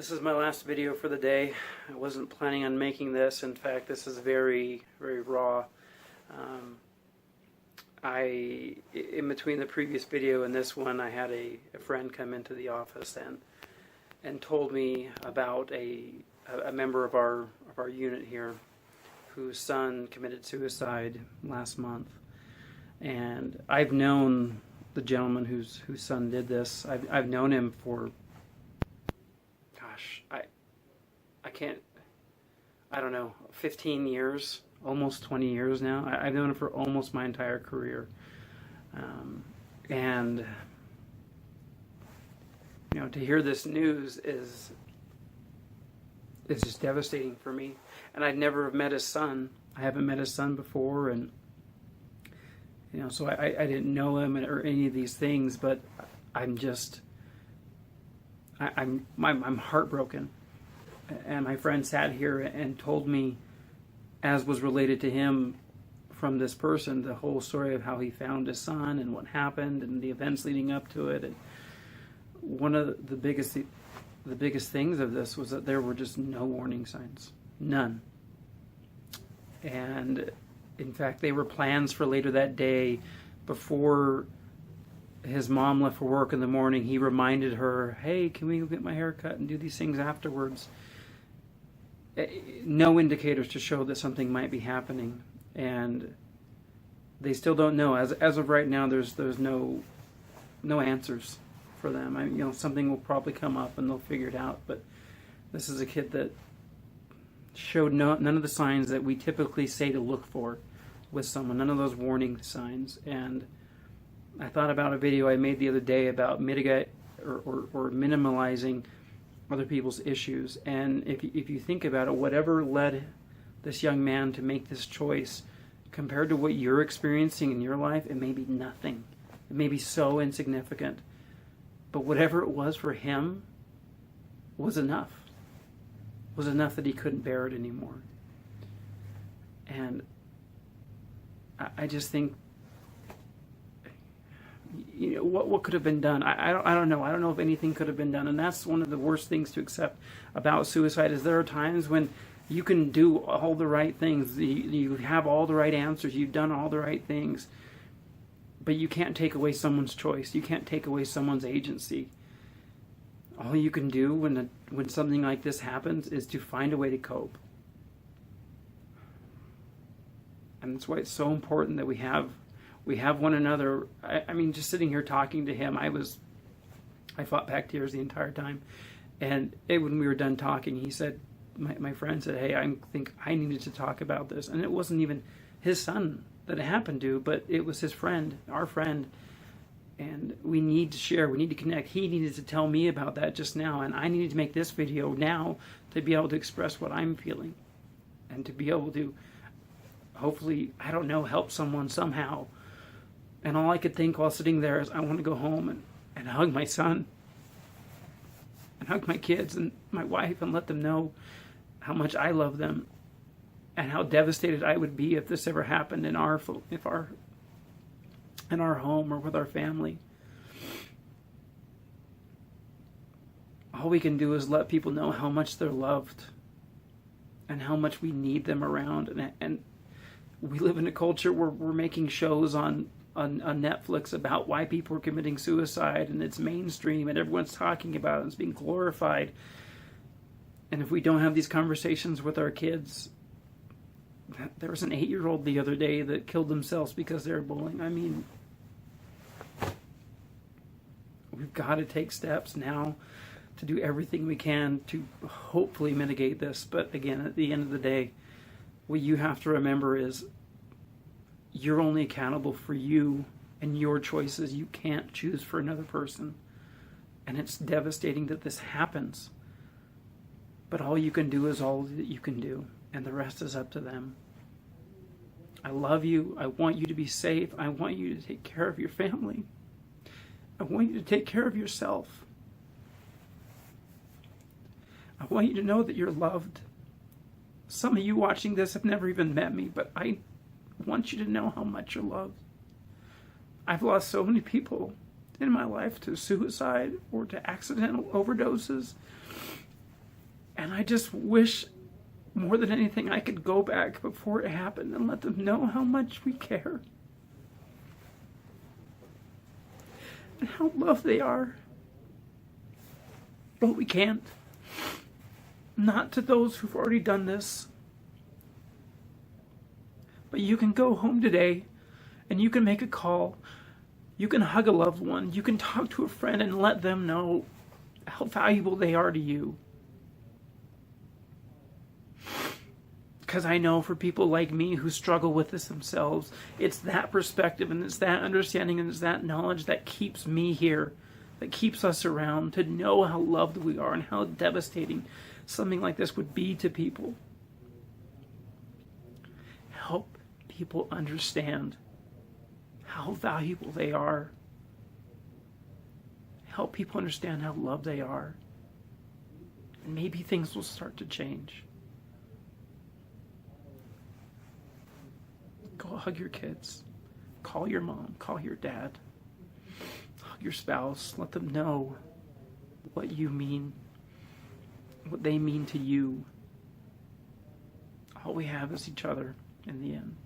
This is my last video for the day. I wasn't planning on making this. In fact, this is very, very raw. In between the previous video and this one, I had a friend come into the office and told me about a member of our unit here whose son committed suicide last month. And I've known the gentleman whose son did this. I've known him for, gosh, I don't know, 15 years, almost 20 years now. I've known him for almost my entire career. And, you know, to hear this news is just devastating for me. And I'd never met his son. I haven't met his son before, and you know, so I didn't know him or any of these things, but I'm heartbroken. And my friend sat here and told me, as was related to him from this person, the whole story of how he found his son and what happened and the events leading up to it. And one of the biggest things of this was that there were just no warning signs, none. And in fact, they were plans for later that day. Before his mom left for work in the morning, he reminded her, hey, can we go get my hair cut and do these things afterwards? No indicators to show that something might be happening. And they still don't know. As of right now, there's no answers for them. Something will probably come up and they'll figure it out. But this is a kid that showed none of the signs that we typically say to look for with someone, none of those warning signs. And I thought about a video I made the other day about mitigate or minimalizing other people's issues. And if you think about it, whatever led this young man to make this choice, compared to what you're experiencing in your life, it may be nothing. It may be so insignificant. But whatever it was for him was enough. Was enough that he couldn't bear it anymore. And I just think, what could have been done? I don't know. I don't know if anything could have been done. And that's one of the worst things to accept about suicide, is there are times when you can do all the right things. You have all the right answers. You've done all the right things. But you can't take away someone's choice. You can't take away someone's agency. All you can do when something like this happens is to find a way to cope. And that's why it's so important that we have one another. I mean, just sitting here talking to him, I fought back tears the entire time. And when we were done talking, he said, my friend said, hey, I think I needed to talk about this. And it wasn't even his son that it happened to, but it was his friend, our friend. And we need to share, we need to connect. He needed to tell me about that just now, and I needed to make this video now to be able to express what I'm feeling and to be able to, hopefully, I don't know, help someone somehow. And all I could think while sitting there is, I want to go home and hug my son and hug my kids and my wife and let them know how much I love them and how devastated I would be if this ever happened in our home or with our family. All we can do is let people know how much they're loved and how much we need them around. And we live in a culture where we're making shows on Netflix about why people are committing suicide, and it's mainstream and everyone's talking about it and it's being glorified. And if we don't have these conversations with our kids, there was an 8-year-old the other day that killed themselves because they were bullying. I mean, we've got to take steps now to do everything we can to hopefully mitigate this. But again, at the end of the day, what you have to remember is you're only accountable for you and your choices. You can't choose for another person. And it's devastating that this happens. But all you can do is all that you can do. And the rest is up to them. I love you. I want you to be safe. I want you to take care of your family. I want you to take care of yourself. I want you to know that you're loved. Some of you watching this have never even met me, but I want you to know how much you're loved. I've lost so many people in my life to suicide or to accidental overdoses. And I just wish more than anything I could go back before it happened and let them know how much we care and how loved they are. But we can't. Not to those who've already done this. But you can go home today and you can make a call. You can hug a loved one. You can talk to a friend and let them know how valuable they are to you. Because I know for people like me who struggle with this themselves, it's that perspective and it's that understanding and it's that knowledge that keeps me here, that keeps us around, to know how loved we are and how devastating something like this would be to people. Help people understand how valuable they are. Help people understand how loved they are. And maybe things will start to change. Go hug your kids. Call your mom. Call your dad. Hug your spouse. Let them know what you mean, what they mean to you. All we have is each other in the end.